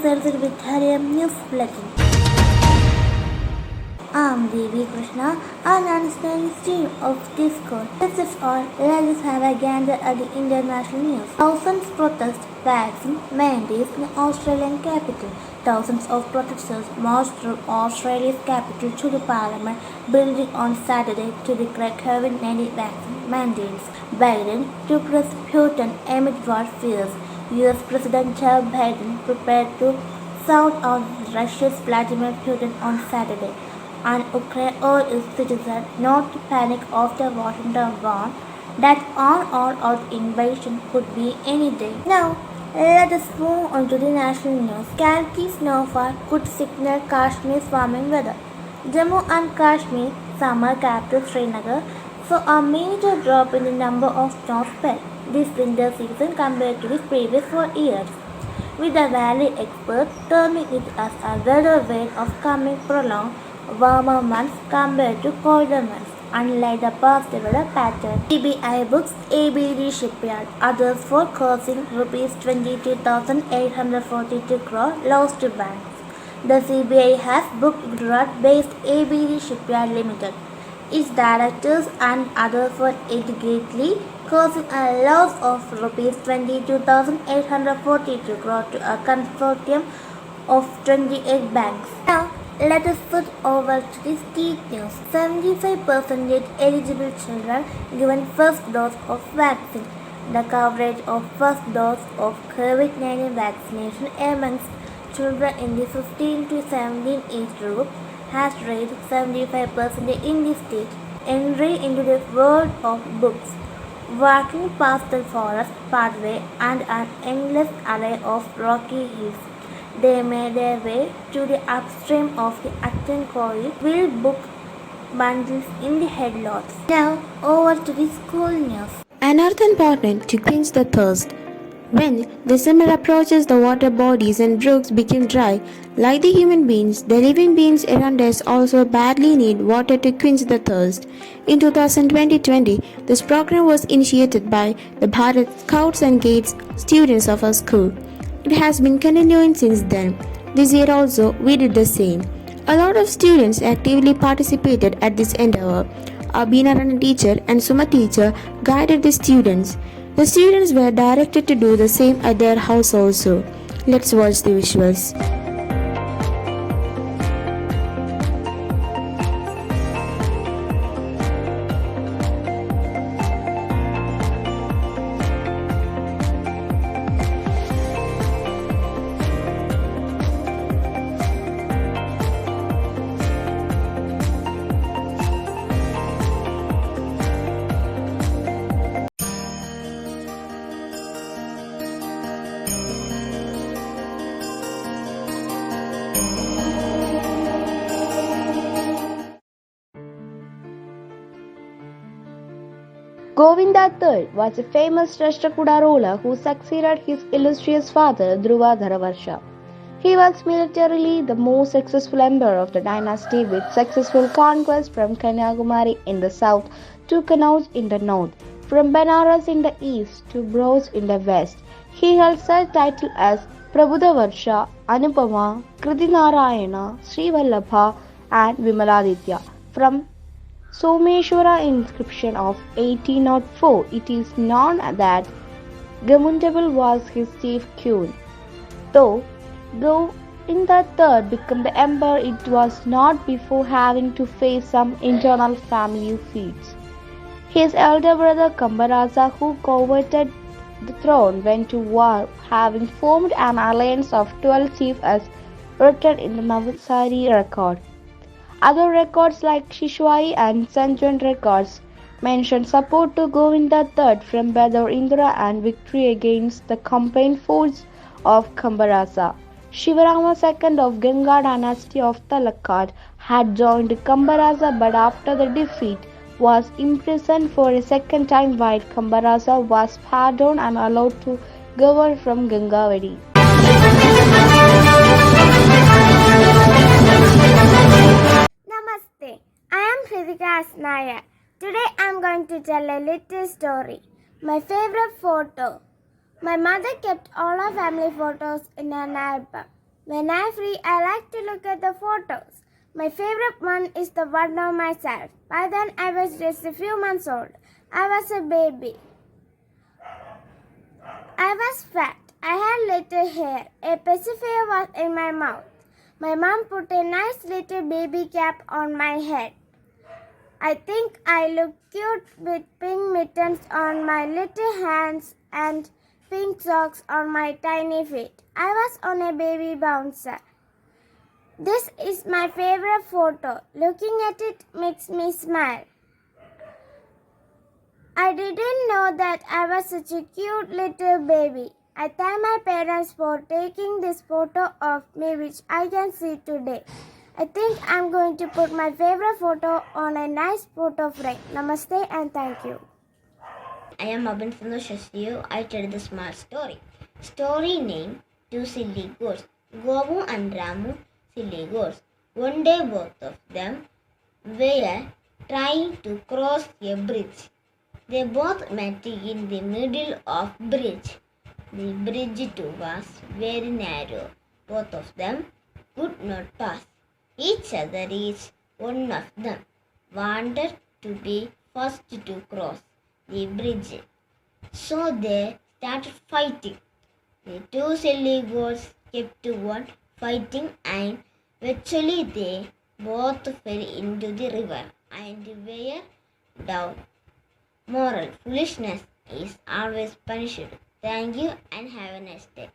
presented Vidyalayam News Bulletin. I'm Devi Krishna and I'm the stream of Discord. This is all. Let us have a gander at the international news. Thousands protest vaccine mandates in Australian capital. Thousands of protesters marched through Australia's capital to the Parliament building on Saturday to declare COVID-19 vaccine mandates. Biden to press Putin amid war fears. US President Joe Biden prepared to sound out Russia's Vladimir Putin on Saturday, and Ukraine urged its citizens not to panic after Washington warned that an all-out invasion could be any day. Now, let us move on to the national news. Scanty snowfall could signal Kashmir's warming weather. Jammu and Kashmir, summer capital Srinagar, saw a major drop in the number of snow spells this winter season compared to the previous 4 years, with the valley experts terming it as a weather wave of coming prolonged warmer months compared to colder months, unlike the past weather pattern. CBI books ABD shipyard, others forecasting Rs 22,842 crore lost to banks. The CBI has booked Gujarat-based ABD Shipyard Limited, its directors and others for greatly, causing a loss of Rs 22,842 crore to a consortium of 28 banks. Now, let us switch over to the state news. 75% eligible children given first dose of vaccine. The coverage of first dose of COVID-19 vaccination amongst children in the 15 to 17 age group has reached 75% in the state. Entry into the world of books, walking past the forest pathway and an endless array of rocky hills, they made their way to the upstream of the Attankoi will book bundles in the headlots. Now over to the school news. An earthen important to quench the thirst. When the summer approaches, the water bodies and brooks become dry. Like the human beings, the living beings around us also badly need water to quench the thirst. In 2020, this program was initiated by the Bharat Scouts and Guides students of our school. It has been continuing since then. This year also, we did the same. A lot of students actively participated at this endeavor. Our Beenarana teacher and Suma teacher guided the students. The students were directed to do the same at their house also. Let's watch the visuals. Govinda III was a famous Rashtrakuta ruler who succeeded his illustrious father Dhruva Dharavarsha. He was militarily the most successful emperor of the dynasty, with successful conquests from Kanyakumari in the south to Kannauj in the north, from Benares in the east to Bhoj in the west. He held such titles as Prabhudavarsha, Anupama, Kridinarayana, Sree Vallabha and Vimaladitya. From Someshwara inscription of 1804, it is known that Gamundabal was his chief queen. Though Govinda III became the emperor, it was not before having to face some internal family feuds. His elder brother Kambarasa, who coveted the throne, went to war, having formed an alliance of 12 chiefs as written in the Navasari record. Other records like Shishwai and Sanjan records mention support to Govinda III from Badar Indra and victory against the combined force of Kambarasa. Shivarama II of Ganga dynasty of Talakkad had joined Kambarasa, but after the defeat was imprisoned for a second time, while Kambarasa was pardoned and allowed to govern from Gangavadi. Namaste, I am Hrithika Asnaya. Today I am going to tell a little story. My favorite photo. My mother kept all our family photos in an album. When I'm free, I like to look at the photos. My favorite one is the one of myself. By then, I was just a few months old. I was a baby. I was fat. I had little hair. A pacifier was in my mouth. My mom put a nice little baby cap on my head. I think I looked cute with pink mittens on my little hands and pink socks on my tiny feet. I was on a baby bouncer. This is my favorite photo. Looking at it makes me smile. I didn't know that I was such a cute little baby. I thank my parents for taking this photo of me, which I can see today. I think I'm going to put my favorite photo on a nice photo frame. Namaste and thank you. I am Abin Sandoshashiyu. I tell the small story. Story name Two Silly Goats. Govu and Ramu, silly goats. One day both of them were trying to cross a bridge. They both met in the middle of bridge. The bridge too was very narrow. Both of them could not pass each other. Each one of them wanted to be first to cross the bridge. So they started fighting. The two silly goats kept on fighting and eventually they both fell into the river and were drowned. Moral: foolishness is always punished. Thank you and have a nice day.